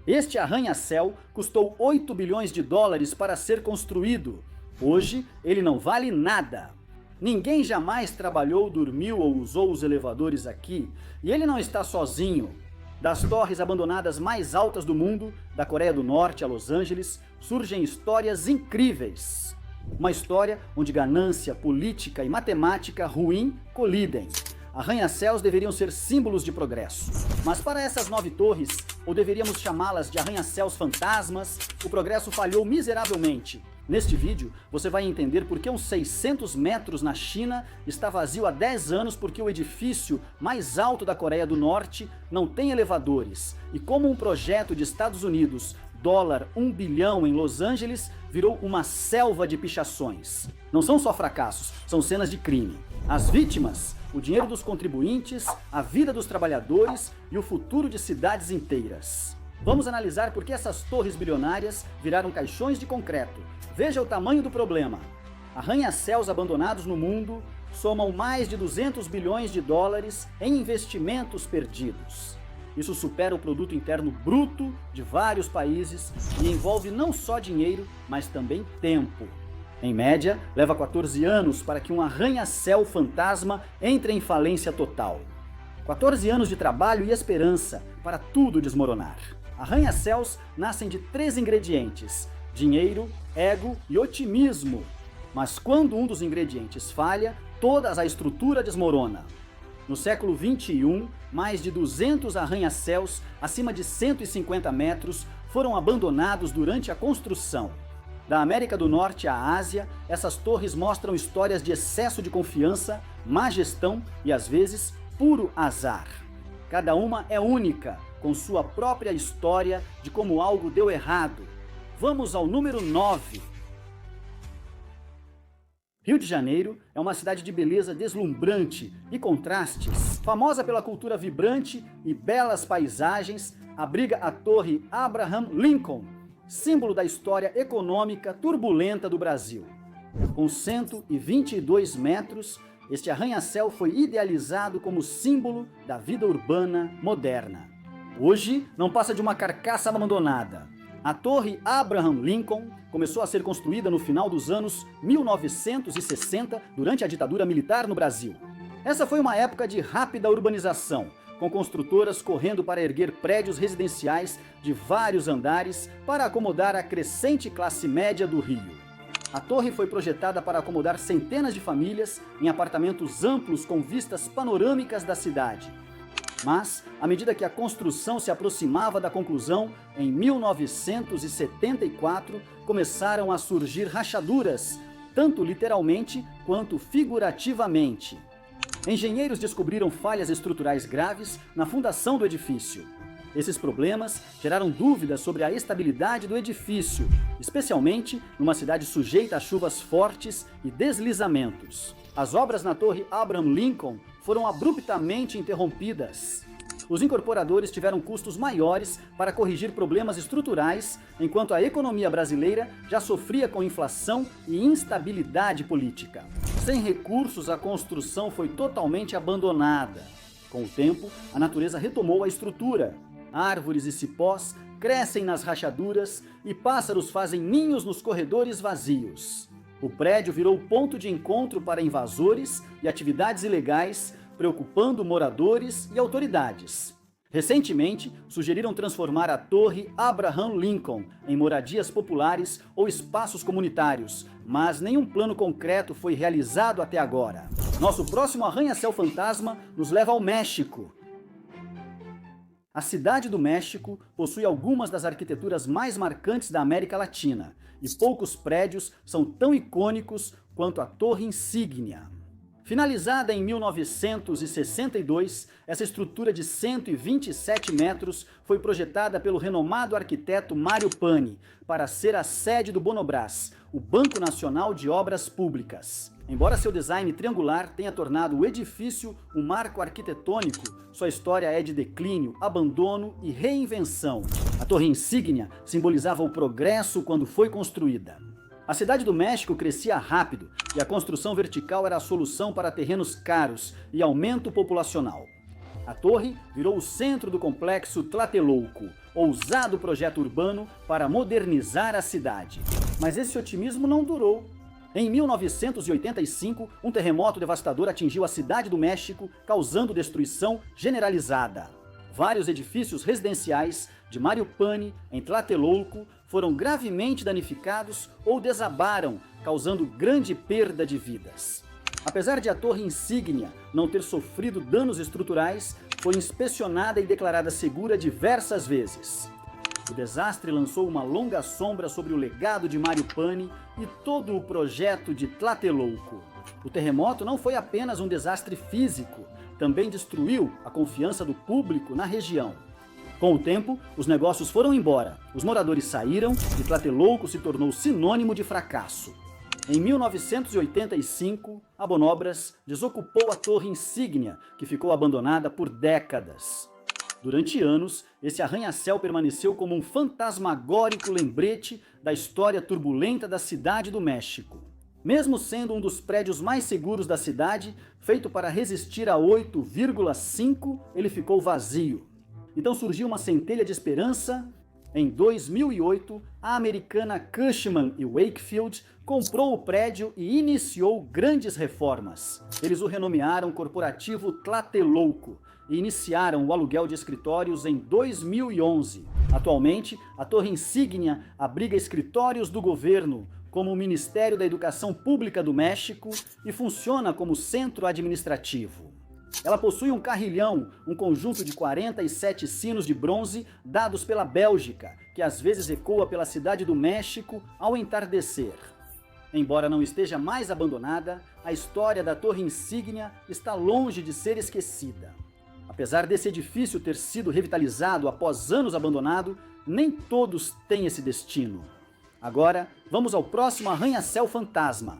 Este arranha-céu custou 8 bilhões de dólares para ser construído. Hoje, ele não vale nada. Ninguém jamais trabalhou, dormiu ou usou os elevadores aqui, e ele não está sozinho. Das torres abandonadas mais altas do mundo, da Coreia do Norte a Los Angeles, surgem histórias incríveis. Uma história onde ganância, política e matemática ruim colidem. Arranha-céus deveriam ser símbolos de progresso. Mas para essas 9 torres, ou deveríamos chamá-las de arranha-céus fantasmas, o progresso falhou miseravelmente. Neste vídeo, você vai entender por que uns 600 metros na China está vazio há 10 anos porque o edifício mais alto da Coreia do Norte não tem elevadores, e como um projeto de Estados Unidos, $1 bilhão em Los Angeles, virou uma selva de pichações. Não são só fracassos, são cenas de crime. As vítimas, o dinheiro dos contribuintes, a vida dos trabalhadores e o futuro de cidades inteiras. Vamos analisar por que essas torres bilionárias viraram caixões de concreto. Veja o tamanho do problema. Arranha-céus abandonados no mundo somam mais de 200 bilhões de dólares em investimentos perdidos. Isso supera o produto interno bruto de vários países e envolve não só dinheiro, mas também tempo. Em média, leva 14 anos para que um arranha-céu fantasma entre em falência total. 14 anos de trabalho e esperança para tudo desmoronar. Arranha-céus nascem de 3 ingredientes: dinheiro, ego e otimismo. Mas quando um dos ingredientes falha, toda a estrutura desmorona. No século XXI, mais de 200 arranha-céus acima de 150 metros foram abandonados durante a construção. Da América do Norte à Ásia, essas torres mostram histórias de excesso de confiança, má gestão e, às vezes, puro azar. Cada uma é única, com sua própria história de como algo deu errado. Vamos ao número 9. Rio de Janeiro é uma cidade de beleza deslumbrante e contrastes. Famosa pela cultura vibrante e belas paisagens, abriga a Torre Abraham Lincoln, símbolo da história econômica turbulenta do Brasil. Com 122 metros, este arranha-céu foi idealizado como símbolo da vida urbana moderna. Hoje, não passa de uma carcaça abandonada. A Torre Abraham Lincoln começou a ser construída no final dos anos 1960, durante a ditadura militar no Brasil. Essa foi uma época de rápida urbanização, com construtoras correndo para erguer prédios residenciais de vários andares para acomodar a crescente classe média do Rio. A torre foi projetada para acomodar centenas de famílias em apartamentos amplos com vistas panorâmicas da cidade. Mas, à medida que a construção se aproximava da conclusão, em 1974, começaram a surgir rachaduras, tanto literalmente quanto figurativamente. Engenheiros descobriram falhas estruturais graves na fundação do edifício. Esses problemas geraram dúvidas sobre a estabilidade do edifício, especialmente numa cidade sujeita a chuvas fortes e deslizamentos. As obras na Torre Abraham Lincoln foram abruptamente interrompidas. Os incorporadores tiveram custos maiores para corrigir problemas estruturais, enquanto a economia brasileira já sofria com inflação e instabilidade política. Sem recursos, a construção foi totalmente abandonada. Com o tempo, a natureza retomou a estrutura. Árvores e cipós crescem nas rachaduras e pássaros fazem ninhos nos corredores vazios. O prédio virou ponto de encontro para invasores e atividades ilegais, preocupando moradores e autoridades. Recentemente, sugeriram transformar a Torre Abraham Lincoln em moradias populares ou espaços comunitários, mas nenhum plano concreto foi realizado até agora. Nosso próximo arranha-céu fantasma nos leva ao México. A cidade do México possui algumas das arquiteturas mais marcantes da América Latina, e poucos prédios são tão icônicos quanto a Torre Insígnia. Finalizada em 1962, essa estrutura de 127 metros foi projetada pelo renomado arquiteto Mário Pani para ser a sede do Bonobras, o Banco Nacional de Obras Públicas. Embora seu design triangular tenha tornado o edifício um marco arquitetônico, sua história é de declínio, abandono e reinvenção. A Torre Insígnia simbolizava o progresso quando foi construída. A cidade do México crescia rápido e a construção vertical era a solução para terrenos caros e aumento populacional. A torre virou o centro do complexo Tlatelolco, ousado projeto urbano para modernizar a cidade. Mas esse otimismo não durou. Em 1985, um terremoto devastador atingiu a cidade do México, causando destruição generalizada. Vários edifícios residenciais de Mariupane, em Tlatelolco, foram gravemente danificados ou desabaram, causando grande perda de vidas. Apesar de a torre insígnia não ter sofrido danos estruturais, foi inspecionada e declarada segura diversas vezes. O desastre lançou uma longa sombra sobre o legado de Mariupane e todo o projeto de Tlatelolco. O terremoto não foi apenas um desastre físico, também destruiu a confiança do público na região. Com o tempo, os negócios foram embora, os moradores saíram e Tlatelolco se tornou sinônimo de fracasso. Em 1985, Abonobras desocupou a torre insígnia, que ficou abandonada por décadas. Durante anos, esse arranha-céu permaneceu como um fantasmagórico lembrete da história turbulenta da cidade do México. Mesmo sendo um dos prédios mais seguros da cidade, feito para resistir a 8,5, ele ficou vazio. Então surgiu uma centelha de esperança. Em 2008, a americana Cushman & Wakefield comprou o prédio e iniciou grandes reformas. Eles o renomearam Corporativo Tlatelolco e iniciaram o aluguel de escritórios em 2011. Atualmente, a torre insígnia abriga escritórios do governo, como o Ministério da Educação Pública do México, e funciona como centro administrativo. Ela possui um carrilhão, um conjunto de 47 sinos de bronze dados pela Bélgica, que às vezes ecoa pela cidade do México ao entardecer. Embora não esteja mais abandonada, a história da torre insígnia está longe de ser esquecida. Apesar desse edifício ter sido revitalizado após anos abandonado, nem todos têm esse destino. Agora, vamos ao próximo arranha-céu fantasma.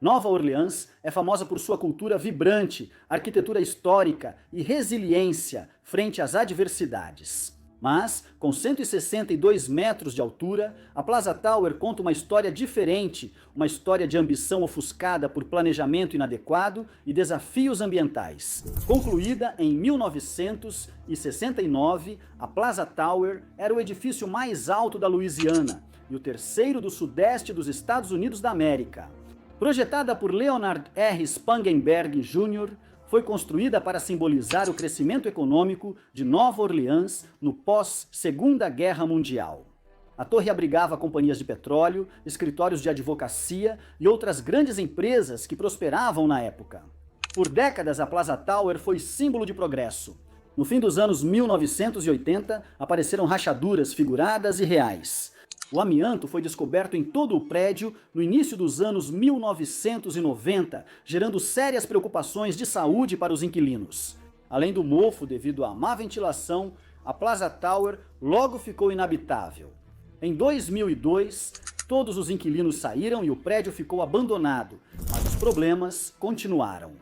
Nova Orleans é famosa por sua cultura vibrante, arquitetura histórica e resiliência frente às adversidades. Mas, com 162 metros de altura, a Plaza Tower conta uma história diferente, uma história de ambição ofuscada por planejamento inadequado e desafios ambientais. Concluída em 1969, a Plaza Tower era o edifício mais alto da Louisiana e o terceiro do sudeste dos Estados Unidos da América. Projetada por Leonard R. Spangenberg Jr., foi construída para simbolizar o crescimento econômico de Nova Orleans no pós-Segunda Guerra Mundial. A torre abrigava companhias de petróleo, escritórios de advocacia e outras grandes empresas que prosperavam na época. Por décadas, a Plaza Tower foi símbolo de progresso. No fim dos anos 1980, apareceram rachaduras figuradas e reais. O amianto foi descoberto em todo o prédio no início dos anos 1990, gerando sérias preocupações de saúde para os inquilinos. Além do mofo devido à má ventilação, a Plaza Tower logo ficou inabitável. Em 2002, todos os inquilinos saíram e o prédio ficou abandonado, mas os problemas continuaram.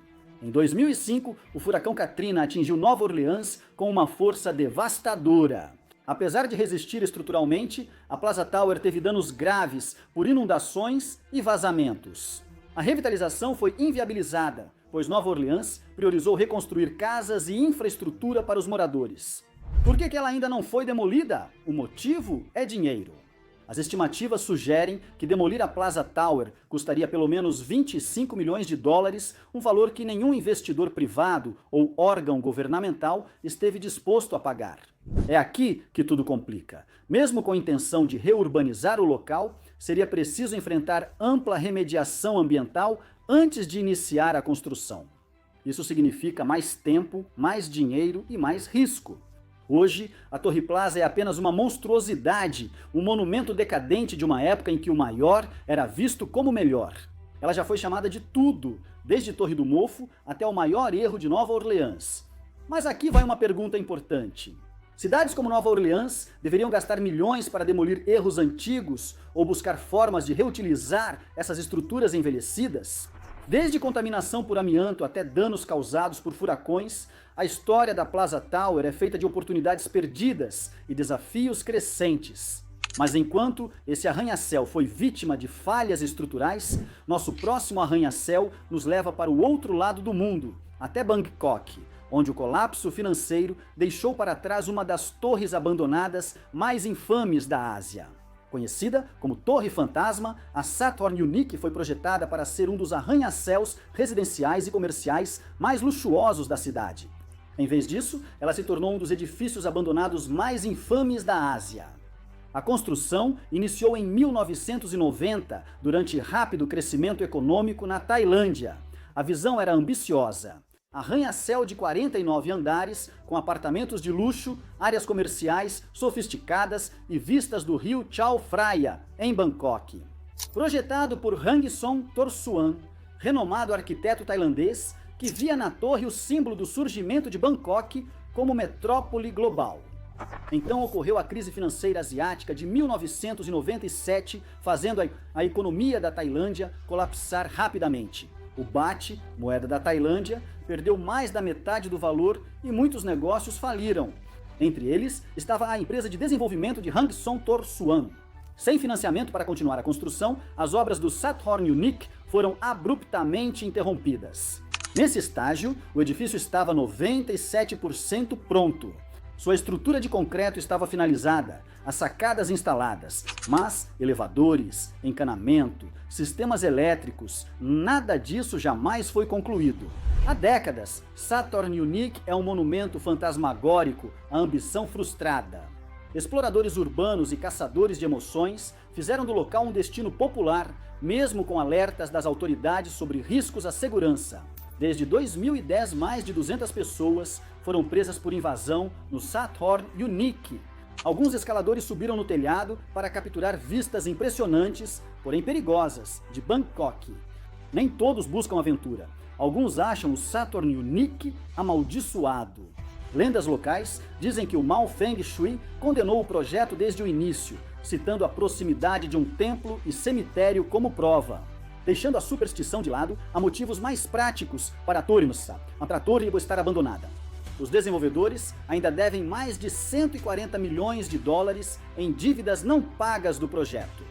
Em 2005, o furacão Katrina atingiu Nova Orleans com uma força devastadora. Apesar de resistir estruturalmente, a Plaza Tower teve danos graves por inundações e vazamentos. A revitalização foi inviabilizada, pois Nova Orleans priorizou reconstruir casas e infraestrutura para os moradores. Por que ela ainda não foi demolida? O motivo é dinheiro. As estimativas sugerem que demolir a Plaza Tower custaria pelo menos 25 milhões de dólares, um valor que nenhum investidor privado ou órgão governamental esteve disposto a pagar. É aqui que tudo complica. Mesmo com a intenção de reurbanizar o local, seria preciso enfrentar ampla remediação ambiental antes de iniciar a construção. Isso significa mais tempo, mais dinheiro e mais risco. Hoje, a Torre Plaza é apenas uma monstruosidade, um monumento decadente de uma época em que o maior era visto como o melhor. Ela já foi chamada de tudo, desde Torre do Mofo até o maior erro de Nova Orleans. Mas aqui vai uma pergunta importante. Cidades como Nova Orleans deveriam gastar milhões para demolir erros antigos ou buscar formas de reutilizar essas estruturas envelhecidas? Desde contaminação por amianto até danos causados por furacões, a história da Plaza Tower é feita de oportunidades perdidas e desafios crescentes. Mas enquanto esse arranha-céu foi vítima de falhas estruturais, nosso próximo arranha-céu nos leva para o outro lado do mundo, até Bangkok, onde o colapso financeiro deixou para trás uma das torres abandonadas mais infames da Ásia. Conhecida como Torre Fantasma, a Sathorn Unique foi projetada para ser um dos arranha-céus residenciais e comerciais mais luxuosos da cidade. Em vez disso, ela se tornou um dos edifícios abandonados mais infames da Ásia. A construção iniciou em 1990, durante rápido crescimento econômico na Tailândia. A visão era ambiciosa. Arranha-céu de 49 andares, com apartamentos de luxo, áreas comerciais sofisticadas e vistas do rio Chao Phraya, em Bangkok. Projetado por Hang Song Torsuan, renomado arquiteto tailandês, que via na torre o símbolo do surgimento de Bangkok como metrópole global. Então ocorreu a crise financeira asiática de 1997, fazendo a economia da Tailândia colapsar rapidamente. O baht, moeda da Tailândia, perdeu mais da metade do valor e muitos negócios faliram. Entre eles estava a empresa de desenvolvimento de Hang Song Torsuan. Sem financiamento para continuar a construção, as obras do Sathorn Unique foram abruptamente interrompidas. Nesse estágio, o edifício estava 97% pronto. Sua estrutura de concreto estava finalizada, as sacadas instaladas, mas elevadores, encanamento, sistemas elétricos, nada disso jamais foi concluído. Há décadas, Sathorn Unique é um monumento fantasmagórico à ambição frustrada. Exploradores urbanos e caçadores de emoções fizeram do local um destino popular, mesmo com alertas das autoridades sobre riscos à segurança. Desde 2010, mais de 200 pessoas foram presas por invasão no Sathorn Unique. Alguns escaladores subiram no telhado para capturar vistas impressionantes, porém perigosas, de Bangkok. Nem todos buscam aventura. Alguns acham o Sathorn Unique amaldiçoado. Lendas locais dizem que o mau Feng Shui condenou o projeto desde o início, citando a proximidade de um templo e cemitério como prova. Deixando a superstição de lado, há motivos mais práticos para a torre estar abandonada. Os desenvolvedores ainda devem mais de 140 milhões de dólares em dívidas não pagas do projeto.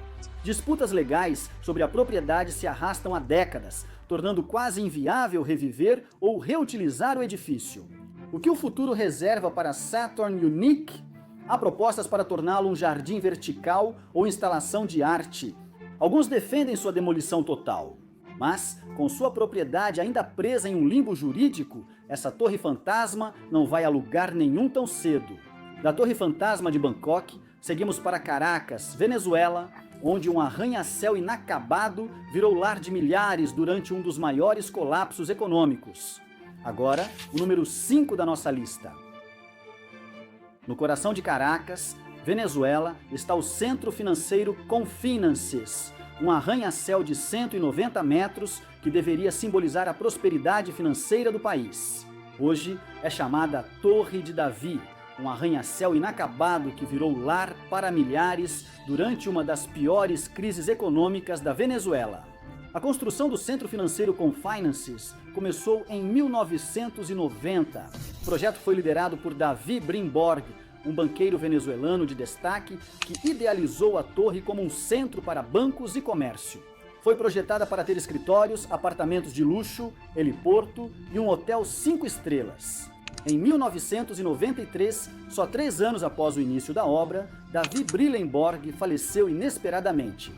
Disputas legais sobre a propriedade se arrastam há décadas, tornando quase inviável reviver ou reutilizar o edifício. O que o futuro reserva para Sathorn Unique? Há propostas para torná-lo um jardim vertical ou instalação de arte. Alguns defendem sua demolição total, mas, com sua propriedade ainda presa em um limbo jurídico, essa torre fantasma não vai a lugar nenhum tão cedo. Da Torre Fantasma de Bangkok, seguimos para Caracas, Venezuela, onde um arranha-céu inacabado virou lar de milhares durante um dos maiores colapsos econômicos. Agora, o número 5 da nossa lista. No coração de Caracas, Venezuela, está o Centro Financeiro Confinances, um arranha-céu de 190 metros que deveria simbolizar a prosperidade financeira do país. Hoje é chamada Torre de Davi, um arranha-céu inacabado que virou lar para milhares durante uma das piores crises econômicas da Venezuela. A construção do Centro Financeiro Confinances começou em 1990. O projeto foi liderado por Davi Brimborg, um banqueiro venezuelano de destaque que idealizou a torre como um centro para bancos e comércio. Foi projetada para ter escritórios, apartamentos de luxo, heliporto e um hotel 5 estrelas. Em 1993, só 3 anos após o início da obra, Davi Brillenborg faleceu inesperadamente.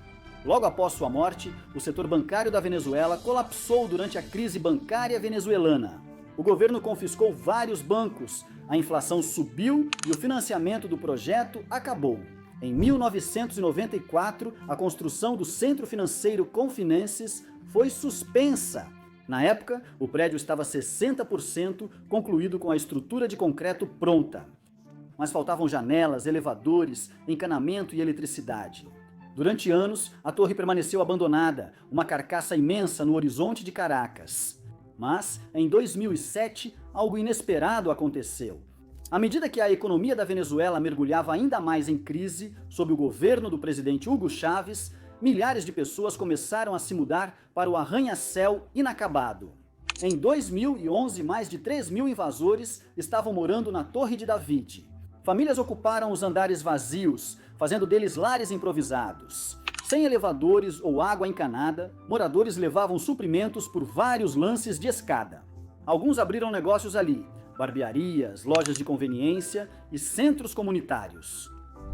Logo após sua morte, o setor bancário da Venezuela colapsou durante a crise bancária venezuelana. O governo confiscou vários bancos, a inflação subiu e o financiamento do projeto acabou. Em 1994, a construção do Centro Financeiro Confinances foi suspensa. Na época, o prédio estava 60% concluído com a estrutura de concreto pronta. Mas faltavam janelas, elevadores, encanamento e eletricidade. Durante anos, a torre permaneceu abandonada, uma carcaça imensa no horizonte de Caracas. Mas, em 2007, algo inesperado aconteceu. À medida que a economia da Venezuela mergulhava ainda mais em crise, sob o governo do presidente Hugo Chávez, milhares de pessoas começaram a se mudar para o arranha-céu inacabado. Em 2011, mais de 3 mil invasores estavam morando na Torre de David. Famílias ocuparam os andares vazios, fazendo deles lares improvisados. Sem elevadores ou água encanada, moradores levavam suprimentos por vários lances de escada. Alguns abriram negócios ali, barbearias, lojas de conveniência e centros comunitários.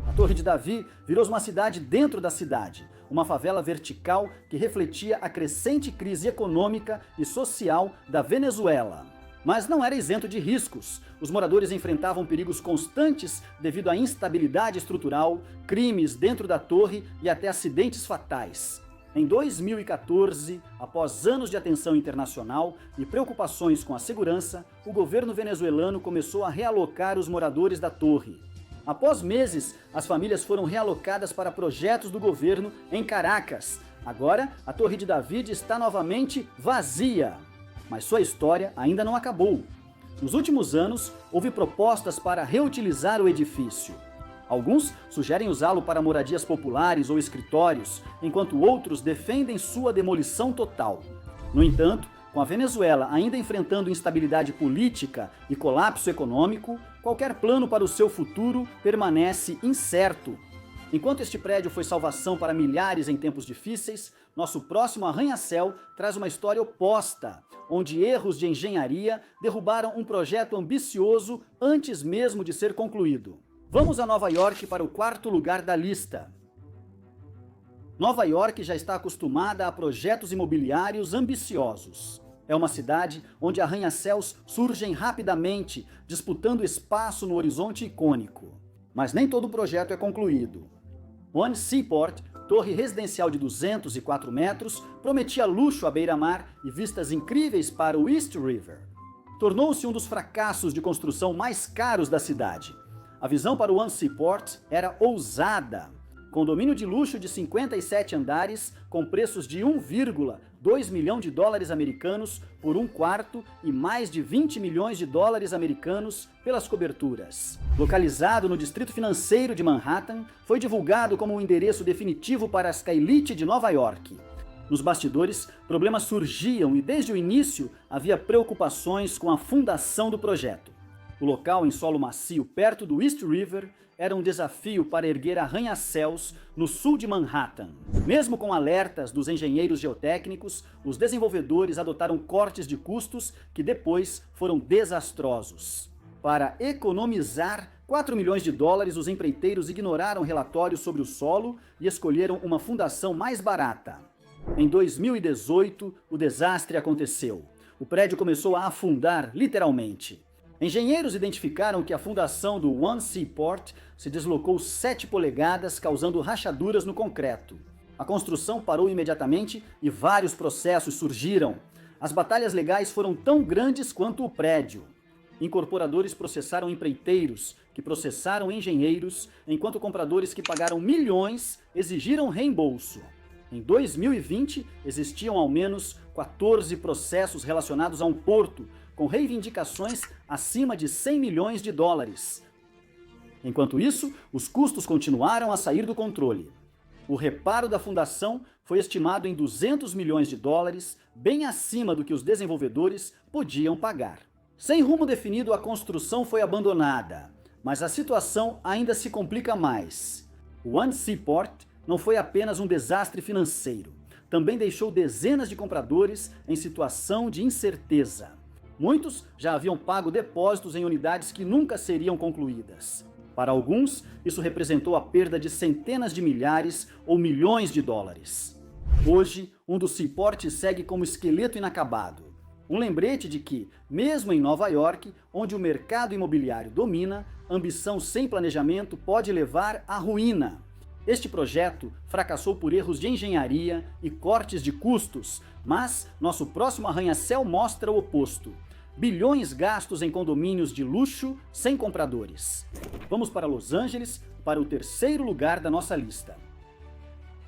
A Torre de Davi virou uma cidade dentro da cidade, uma favela vertical que refletia a crescente crise econômica e social da Venezuela. Mas não era isento de riscos. Os moradores enfrentavam perigos constantes devido à instabilidade estrutural, crimes dentro da torre e até acidentes fatais. Em 2014, após anos de atenção internacional e preocupações com a segurança, o governo venezuelano começou a realocar os moradores da torre. Após meses, as famílias foram realocadas para projetos do governo em Caracas. Agora, a Torre de Davi está novamente vazia. Mas sua história ainda não acabou. Nos últimos anos, houve propostas para reutilizar o edifício. Alguns sugerem usá-lo para moradias populares ou escritórios, enquanto outros defendem sua demolição total. No entanto, com a Venezuela ainda enfrentando instabilidade política e colapso econômico, qualquer plano para o seu futuro permanece incerto. Enquanto este prédio foi salvação para milhares em tempos difíceis, nosso próximo arranha-céu traz uma história oposta, onde erros de engenharia derrubaram um projeto ambicioso antes mesmo de ser concluído. Vamos a Nova York para o quarto lugar da lista. Nova York já está acostumada a projetos imobiliários ambiciosos. É uma cidade onde arranha-céus surgem rapidamente, disputando espaço no horizonte icônico. Mas nem todo projeto é concluído. One Seaport, torre residencial de 204 metros, prometia luxo à beira-mar e vistas incríveis para o East River. Tornou-se um dos fracassos de construção mais caros da cidade. A visão para o One Seaport era ousada. Condomínio de luxo de 57 andares, com preços de 1,2 milhão de dólares americanos por um quarto e mais de 20 milhões de dólares americanos pelas coberturas. Localizado no distrito financeiro de Manhattan, foi divulgado como o endereço definitivo para a Skylit de Nova York. Nos bastidores, problemas surgiam e desde o início havia preocupações com a fundação do projeto. O local em solo macio perto do East River era um desafio para erguer arranha-céus no sul de Manhattan. Mesmo com alertas dos engenheiros geotécnicos, os desenvolvedores adotaram cortes de custos que depois foram desastrosos. Para economizar 4 milhões de dólares, os empreiteiros ignoraram relatórios sobre o solo e escolheram uma fundação mais barata. Em 2018, o desastre aconteceu. O prédio começou a afundar, literalmente. Engenheiros identificaram que a fundação do One Seaport se deslocou 7 polegadas, causando rachaduras no concreto. A construção parou imediatamente e vários processos surgiram. As batalhas legais foram tão grandes quanto o prédio. Incorporadores processaram empreiteiros, que processaram engenheiros, enquanto compradores que pagaram milhões exigiram reembolso. Em 2020, existiam ao menos 14 processos relacionados a um porto, com reivindicações acima de 100 milhões de dólares. Enquanto isso, os custos continuaram a sair do controle. O reparo da fundação foi estimado em 200 milhões de dólares, bem acima do que os desenvolvedores podiam pagar. Sem rumo definido, a construção foi abandonada, mas a situação ainda se complica mais. O One Seaport não foi apenas um desastre financeiro, também deixou dezenas de compradores em situação de incerteza. Muitos já haviam pago depósitos em unidades que nunca seriam concluídas. Para alguns, isso representou a perda de centenas de milhares ou milhões de dólares. Hoje, um dos Seaports segue como esqueleto inacabado. Um lembrete de que, mesmo em Nova York, onde o mercado imobiliário domina, ambição sem planejamento pode levar à ruína. Este projeto fracassou por erros de engenharia e cortes de custos, mas nosso próximo arranha-céu mostra o oposto. Bilhões gastos em condomínios de luxo sem compradores. Vamos para Los Angeles, para o terceiro lugar da nossa lista.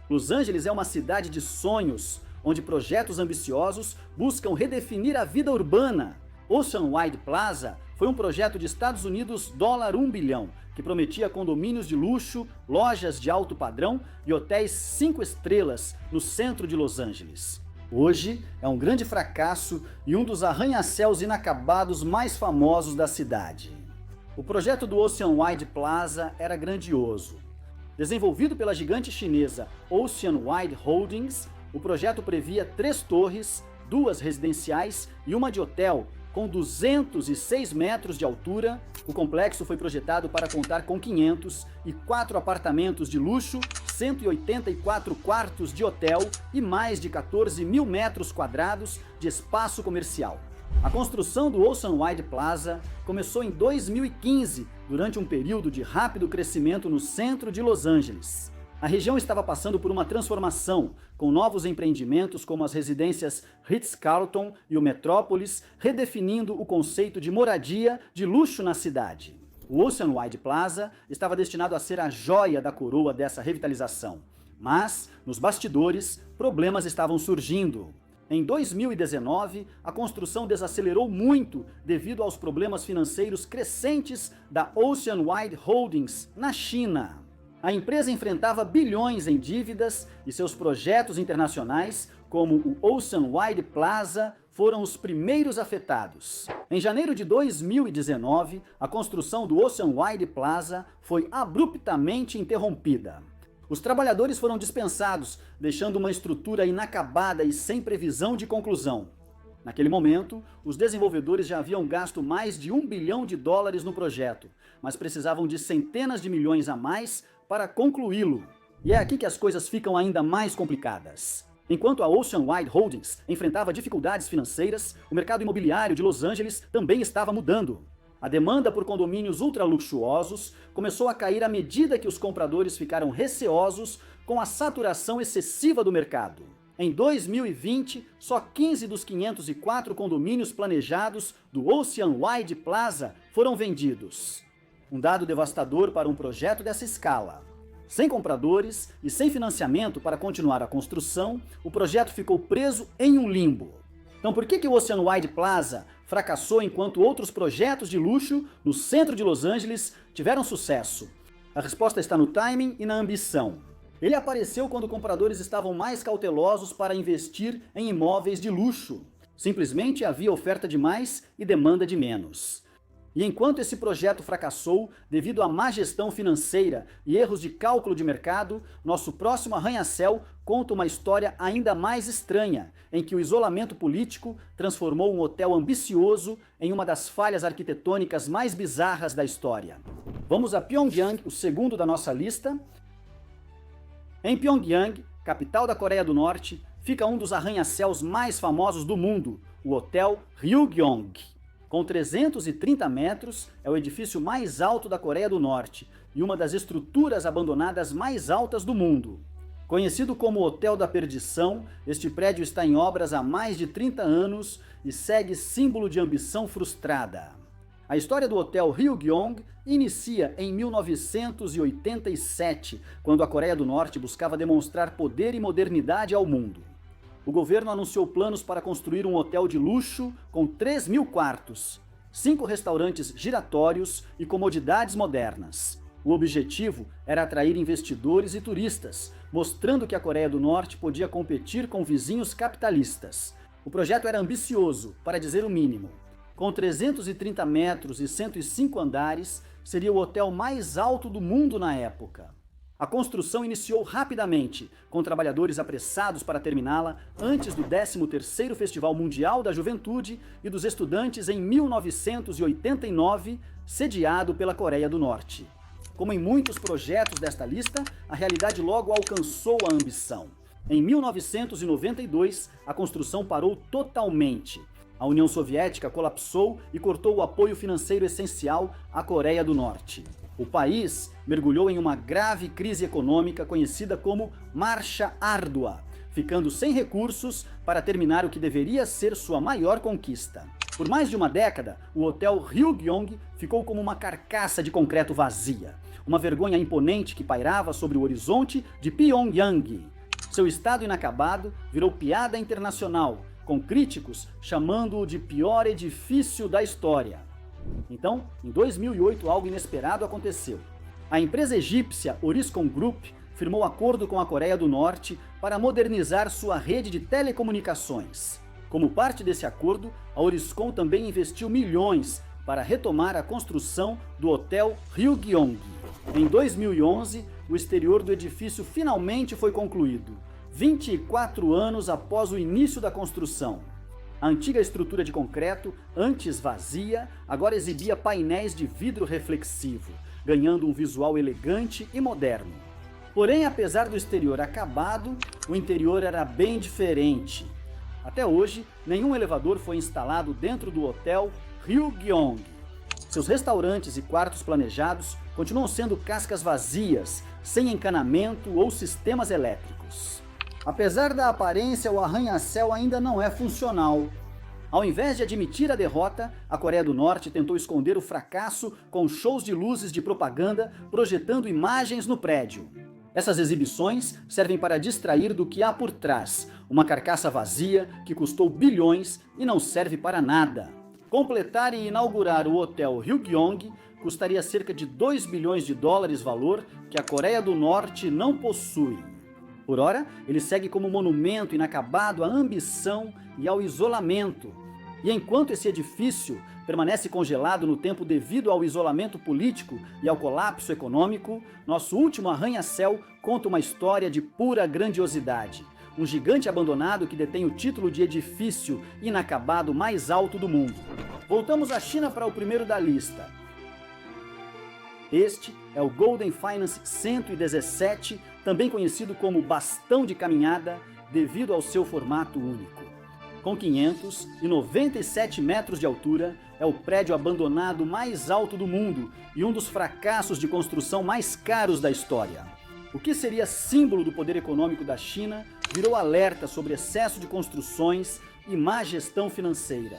Los Angeles é uma cidade de sonhos, onde projetos ambiciosos buscam redefinir a vida urbana. Oceanwide Plaza foi um projeto de Estados Unidos $1 bilhão, que prometia condomínios de luxo, lojas de alto padrão e hotéis 5 estrelas no centro de Los Angeles. Hoje é um grande fracasso e um dos arranha-céus inacabados mais famosos da cidade. O projeto do Oceanwide Plaza era grandioso. Desenvolvido pela gigante chinesa Oceanwide Holdings, o projeto previa 3 torres, 2 residenciais e uma de hotel, Com 206 metros de altura, o complexo foi projetado para contar com 504 apartamentos de luxo, 184 quartos de hotel e mais de 14 mil metros quadrados de espaço comercial. A construção do Oceanwide Plaza começou em 2015, durante um período de rápido crescimento no centro de Los Angeles. A região estava passando por uma transformação, com novos empreendimentos como as residências Ritz-Carlton e o Metrópolis, redefinindo o conceito de moradia de luxo na cidade. O Oceanwide Plaza estava destinado a ser a joia da coroa dessa revitalização. Mas, nos bastidores, problemas estavam surgindo. Em 2019, a construção desacelerou muito devido aos problemas financeiros crescentes da Oceanwide Holdings na China. A empresa enfrentava bilhões em dívidas e seus projetos internacionais, como o Oceanwide Plaza, foram os primeiros afetados. Em janeiro de 2019, a construção do Oceanwide Plaza foi abruptamente interrompida. Os trabalhadores foram dispensados, deixando uma estrutura inacabada e sem previsão de conclusão. Naquele momento, os desenvolvedores já haviam gasto mais de $1 bilhão no projeto, mas precisavam de centenas de milhões a mais para concluí-lo. E é aqui que as coisas ficam ainda mais complicadas. Enquanto a Oceanwide Holdings enfrentava dificuldades financeiras, o mercado imobiliário de Los Angeles também estava mudando. A demanda por condomínios ultraluxuosos começou a cair à medida que os compradores ficaram receosos com a saturação excessiva do mercado. Em 2020, só 15 dos 504 condomínios planejados do Oceanwide Plaza foram vendidos. Um dado devastador para um projeto dessa escala. Sem compradores e sem financiamento para continuar a construção, o projeto ficou preso em um limbo. Então por que o Oceanwide Plaza fracassou enquanto outros projetos de luxo no centro de Los Angeles tiveram sucesso? A resposta está no timing e na ambição. Ele apareceu quando compradores estavam mais cautelosos para investir em imóveis de luxo. Simplesmente havia oferta de mais e demanda de menos. E enquanto esse projeto fracassou devido à má gestão financeira e erros de cálculo de mercado, nosso próximo arranha-céu conta uma história ainda mais estranha, em que o isolamento político transformou um hotel ambicioso em uma das falhas arquitetônicas mais bizarras da história. Vamos a Pyongyang, o segundo da nossa lista. Em Pyongyang, capital da Coreia do Norte, fica um dos arranha-céus mais famosos do mundo, o Hotel Ryugyong. Com 330 metros, é o edifício mais alto da Coreia do Norte e uma das estruturas abandonadas mais altas do mundo. Conhecido como Hotel da Perdição, este prédio está em obras há mais de 30 anos e segue símbolo de ambição frustrada. A história do Hotel Ryugyong inicia em 1987, quando a Coreia do Norte buscava demonstrar poder e modernidade ao mundo. O governo anunciou planos para construir um hotel de luxo com 3.000 quartos, 5 restaurantes giratórios e comodidades modernas. O objetivo era atrair investidores e turistas, mostrando que a Coreia do Norte podia competir com vizinhos capitalistas. O projeto era ambicioso, para dizer o mínimo. Com 330 metros e 105 andares, seria o hotel mais alto do mundo na época. A construção iniciou rapidamente, com trabalhadores apressados para terminá-la antes do 13º Festival Mundial da Juventude e dos Estudantes em 1989, sediado pela Coreia do Norte. Como em muitos projetos desta lista, a realidade logo alcançou a ambição. Em 1992, a construção parou totalmente. A União Soviética colapsou e cortou o apoio financeiro essencial à Coreia do Norte. O país mergulhou em uma grave crise econômica conhecida como Marcha Árdua, ficando sem recursos para terminar o que deveria ser sua maior conquista. Por mais de uma década, o Hotel Ryugyong ficou como uma carcaça de concreto vazia, uma vergonha imponente que pairava sobre o horizonte de Pyongyang. Seu estado inacabado virou piada internacional, com críticos chamando-o de pior edifício da história. Então, em 2008, algo inesperado aconteceu. A empresa egípcia Oricon Group firmou acordo com a Coreia do Norte para modernizar sua rede de telecomunicações. Como parte desse acordo, a Oricon também investiu milhões para retomar a construção do Hotel Ryugyong. Em 2011, o exterior do edifício finalmente foi concluído, 24 anos após o início da construção. A antiga estrutura de concreto, antes vazia, agora exibia painéis de vidro reflexivo, ganhando um visual elegante e moderno. Porém, apesar do exterior acabado, o interior era bem diferente. Até hoje, nenhum elevador foi instalado dentro do hotel Ryugyong. Seus restaurantes e quartos planejados continuam sendo cascas vazias, sem encanamento ou sistemas elétricos. Apesar da aparência, o arranha-céu ainda não é funcional. Ao invés de admitir a derrota, a Coreia do Norte tentou esconder o fracasso com shows de luzes de propaganda projetando imagens no prédio. Essas exibições servem para distrair do que há por trás, uma carcaça vazia que custou bilhões e não serve para nada. Completar e inaugurar o Hotel Ryugyong custaria cerca de 2 bilhões de dólares valor que a Coreia do Norte não possui. Por ora, ele segue como monumento inacabado à ambição e ao isolamento. E enquanto esse edifício permanece congelado no tempo devido ao isolamento político e ao colapso econômico, nosso último arranha-céu conta uma história de pura grandiosidade. Um gigante abandonado que detém o título de edifício inacabado mais alto do mundo. Voltamos à China para o primeiro da lista. Este é o Golden Finance 117, também conhecido como bastão de caminhada, devido ao seu formato único. Com 597 metros de altura, é o prédio abandonado mais alto do mundo e um dos fracassos de construção mais caros da história. O que seria símbolo do poder econômico da China virou alerta sobre excesso de construções e má gestão financeira.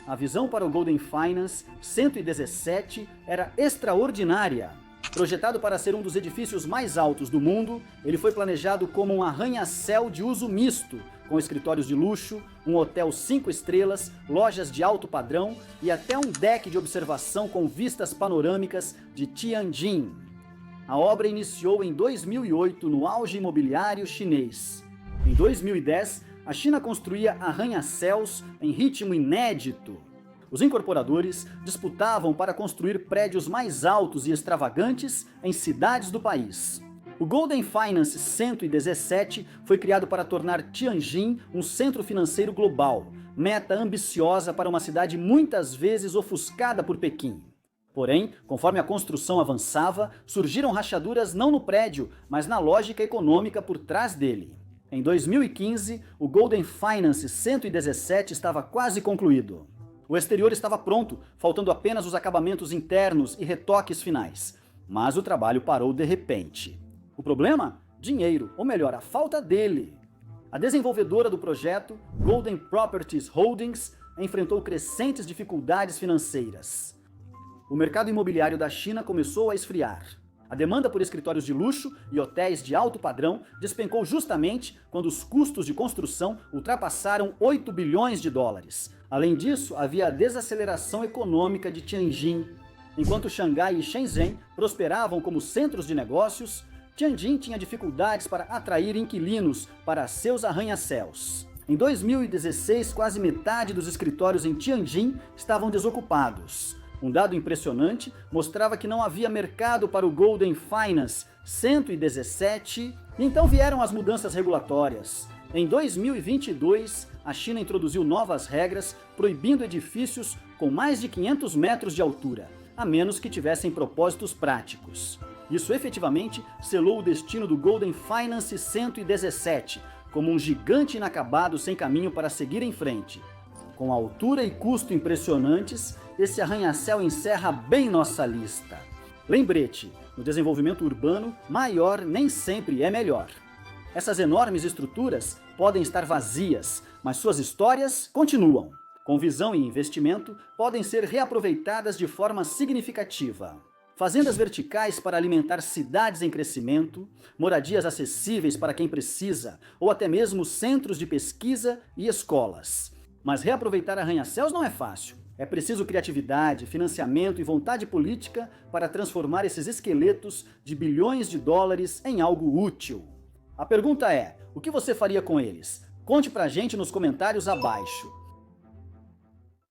A visão para o Golden Finance 117 era extraordinária. Projetado para ser um dos edifícios mais altos do mundo, ele foi planejado como um arranha-céu de uso misto, com escritórios de luxo, um hotel 5 estrelas, lojas de alto padrão e até um deck de observação com vistas panorâmicas de Tianjin. A obra iniciou em 2008 no auge imobiliário chinês. Em 2010, a China construía arranha-céus em ritmo inédito. Os incorporadores disputavam para construir prédios mais altos e extravagantes em cidades do país. O Golden Finance 117 foi criado para tornar Tianjin um centro financeiro global, meta ambiciosa para uma cidade muitas vezes ofuscada por Pequim. Porém, conforme a construção avançava, surgiram rachaduras não no prédio, mas na lógica econômica por trás dele. Em 2015, o Golden Finance 117 estava quase concluído. O exterior estava pronto, faltando apenas os acabamentos internos e retoques finais. Mas o trabalho parou de repente. O problema? Dinheiro, ou melhor, a falta dele. A desenvolvedora do projeto, Golden Properties Holdings, enfrentou crescentes dificuldades financeiras. O mercado imobiliário da China começou a esfriar. A demanda por escritórios de luxo e hotéis de alto padrão despencou justamente quando os custos de construção ultrapassaram 8 bilhões de dólares. Além disso, havia a desaceleração econômica de Tianjin. Enquanto Xangai e Shenzhen prosperavam como centros de negócios, Tianjin tinha dificuldades para atrair inquilinos para seus arranha-céus. Em 2016, quase metade dos escritórios em Tianjin estavam desocupados. Um dado impressionante mostrava que não havia mercado para o Golden Finance 117, e então vieram as mudanças regulatórias. Em 2022, a China introduziu novas regras proibindo edifícios com mais de 500 metros de altura, a menos que tivessem propósitos práticos. Isso efetivamente selou o destino do Golden Finance 117, como um gigante inacabado sem caminho para seguir em frente. Com altura e custo impressionantes, esse arranha-céu encerra bem nossa lista. Lembrete, no desenvolvimento urbano, maior nem sempre é melhor. Essas enormes estruturas podem estar vazias, mas suas histórias continuam. Com visão e investimento, podem ser reaproveitadas de forma significativa. Fazendas verticais para alimentar cidades em crescimento, moradias acessíveis para quem precisa, ou até mesmo centros de pesquisa e escolas. Mas reaproveitar arranha-céus não é fácil. É preciso criatividade, financiamento e vontade política para transformar esses esqueletos de bilhões de dólares em algo útil. A pergunta é, o que você faria com eles? Conte pra gente nos comentários abaixo.